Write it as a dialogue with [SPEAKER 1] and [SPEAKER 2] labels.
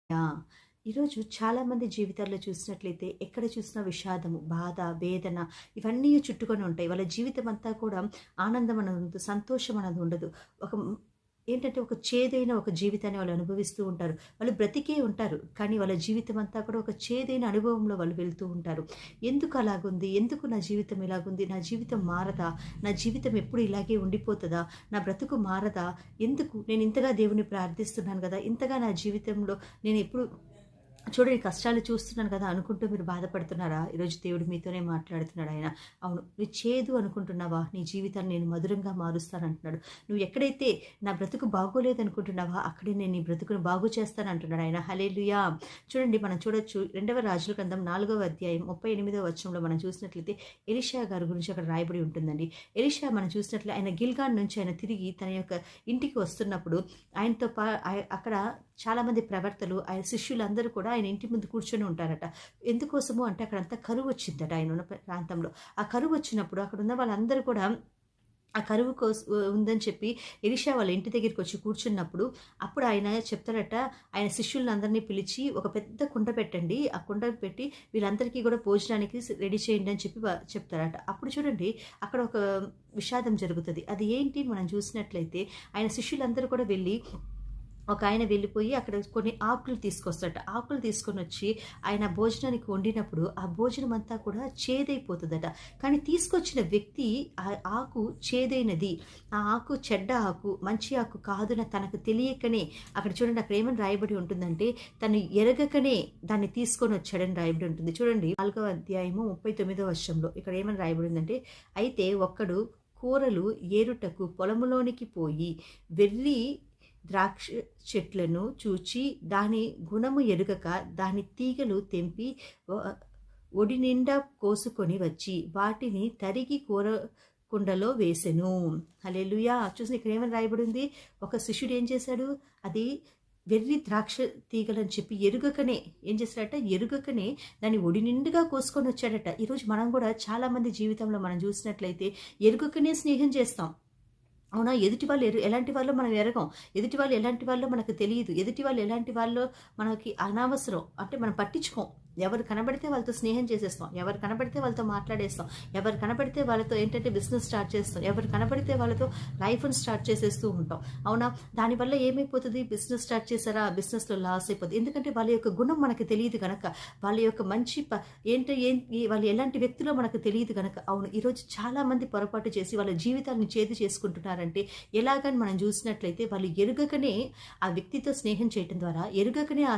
[SPEAKER 1] Yeah! ఈరోజు చాలామంది జీవితాల్లో చూసినట్లయితే ఎక్కడ చూసినా విషాదము, బాధ, వేదన ఇవన్నీ చుట్టుకొని ఉంటాయి. వాళ్ళ జీవితం అంతా కూడా ఆనందం అనేది ఉండదు, సంతోషం అనేది ఉండదు. ఒక ఏంటంటే ఒక చేదైన ఒక జీవితాన్ని వాళ్ళు అనుభవిస్తూ ఉంటారు. వాళ్ళు బ్రతికే ఉంటారు. కానీ వాళ్ళ జీవితం అంతా కూడా ఒక చేదైన అనుభవంలో వాళ్ళు వెళ్తూ ఉంటారు. ఎందుకు అలాగుంది? ఎందుకు నా జీవితం ఇలాగుంది? నా జీవితం మారదా? నా జీవితం ఎప్పుడు ఇలాగే ఉండిపోతదా? నా బ్రతుకు మారదా? ఎందుకు? నేను ఇంతగా దేవుడిని ప్రార్థిస్తున్నాను గదా! ఇంతగా నా జీవితంలో నేనెప్పుడు చూడండి కష్టాలు చూస్తున్నాను కదా అనుకుంటూ మీరు బాధపడుతున్నారా? ఈరోజు దేవుడు మీతోనే మాట్లాడుతున్నాడు ఆయన. అవును. నువ్వు చేదు అనుకుంటున్నావా? నీ జీవితాన్ని నేను మధురంగా మారుస్తానంటున్నాడు. నువ్వు ఎక్కడైతే నా బ్రతుకు బాగోలేదనుకుంటున్నావా? అక్కడే నేను నీ బ్రతుకును బాగు చేస్తానంటున్నాడు ఆయన. హల్లెలూయా! చూడండి మనం చూడొచ్చు 2వ రాజుల గ్రంథం 4వ అధ్యాయం 38వ వచనంలో మనం చూసినట్లయితే ఎలీషా గారి గురించి అక్కడ రాయబడి ఉంటుందండి. ఎలీషా మనం చూసినట్లయితే ఆయన గిల్గాల్ నుంచి ఆయన తిరిగి తన యొక్క ఇంటికి వస్తున్నప్పుడు ఆయనతో అక్కడ చాలామంది ప్రవక్తలు, ఆయన శిష్యులందరూ కూడా ఆయన ఇంటి ముందు కూర్చొని ఉంటారట. ఎందుకోసము అంటే అక్కడంతా కరువు వచ్చిందట ఆయన ఉన్న ప్రాంతంలో. ఆ కరువు వచ్చినప్పుడు అక్కడున్న వాళ్ళందరూ కూడా ఆ కరువు ఉందని చెప్పి ఎలీషా వాళ్ళ ఇంటి దగ్గరికొచ్చి కూర్చున్నప్పుడు, అప్పుడు ఆయన చెప్తాడట, ఆయన శిష్యులందరినీ పిలిచి ఒక పెద్ద కుండ పెట్టండి. ఆ కుండ పెట్టి వీళ్ళందరికీ కూడా భోజనానికి రెడీ చేయండి అని చెప్పి చెప్తారట. అప్పుడు చూడండి అక్కడ ఒక విషాదం జరుగుతది. అది ఏంటి మనం చూసినట్లయితే ఆయన శిష్యులందరూ కూడా వెళ్ళి ఒకాయన వెళ్ళిపోయి అక్కడ కొన్ని ఆకులు తీసుకొస్తాడట. ఆకులు తీసుకొనొచ్చి ఆయన భోజనానికి వండినప్పుడు ఆ భోజనం అంతా కూడా చేదైపోతదట. కానీ తీసుకొచ్చిన వ్యక్తి ఆ ఆకు చేదైనది, ఆ ఆకు చెడ్డ ఆకు, మంచి ఆకు కాదని తనకు తెలియకనే అక్కడ చూడండి అక్కడ ఏమని రాయబడి ఉంటుందంటే తను ఎరగకనే దాన్ని తీసుకొనొచ్చాడని రాయబడి ఉంటుంది. చూడండి 4వ అధ్యాయము 39వ వచనంలో ఇక్కడ ఏమని రాయబడి ఉందంటే, అయితే ఒక్కడు కూరలు ఏరుటకు పొలములోనికి పోయి వెర్రి ద్రాక్ష చెట్లను చూచి దాని గుణము ఎరుగక దాని తీగలు తెంపి ఒడి నిండా కోసుకొని వచ్చి వాటిని తరిగి కూర కుండలో వేసెను. హల్లెలూయా! చూసి ఇక్కడ ఏమని రాయబడి ఉంది? ఒక శిష్యుడు ఏం చేశాడు? అది వెర్రి ద్రాక్ష తీగలని చెప్పి ఎరుగకనే ఏం చేశాడట? ఎరుగకనే దాన్ని ఒడి నిండుగా కోసుకొని వచ్చాడట. ఈరోజు మనం కూడా చాలామంది జీవితంలో మనం చూసినట్లయితే ఎరుగకనే స్నేహం చేస్తాం. అవునా? ఎదుటి వాళ్ళు ఎలాంటి వాళ్ళో మనం ఎరగం. ఎదుటి వాళ్ళు ఎలాంటి వాళ్ళో మనకు తెలీదు. ఎదుటి వాళ్ళు ఎలాంటి వాళ్ళో మనకి అనవసరం. అంటే మనం పట్టించుకోం. ఎవరు కనబడితే వాళ్ళతో స్నేహం చేసేస్తాం. ఎవరు కనబడితే వాళ్ళతో మాట్లాడేస్తాం. ఎవరు కనబడితే వాళ్ళతో ఏంటంటే బిజినెస్ స్టార్ట్ చేస్తాం. ఎవరు కనబడితే వాళ్ళతో లైఫ్‌ని స్టార్ట్ చేసేస్తూ ఉంటాం. అవునా? దానివల్ల ఏమైపోతది? బిజినెస్ స్టార్ట్ చేశారా? బిజినెస్‌లో లాస్ అయిపోద్ది. ఎందుకంటే వాళ్ళ యొక్క గుణం మనకు తెలీదు గనక. వాళ్ళ యొక్క మంచి వాళ్ళు ఎలాంటి వ్యక్తులో మనకు తెలీదు గనక. అవును. ఈరోజు చాలామంది పొరపాటు చేసి వాళ్ళ జీవితాన్ని చేదు చేసుకుంటున్నారంటే ఎలాగని మనం చూసినట్లయితే వాళ్ళు ఎరుగకనే ఆ వ్యక్తితో స్నేహం చేయటం ద్వారా ఎరుగకనే ఆ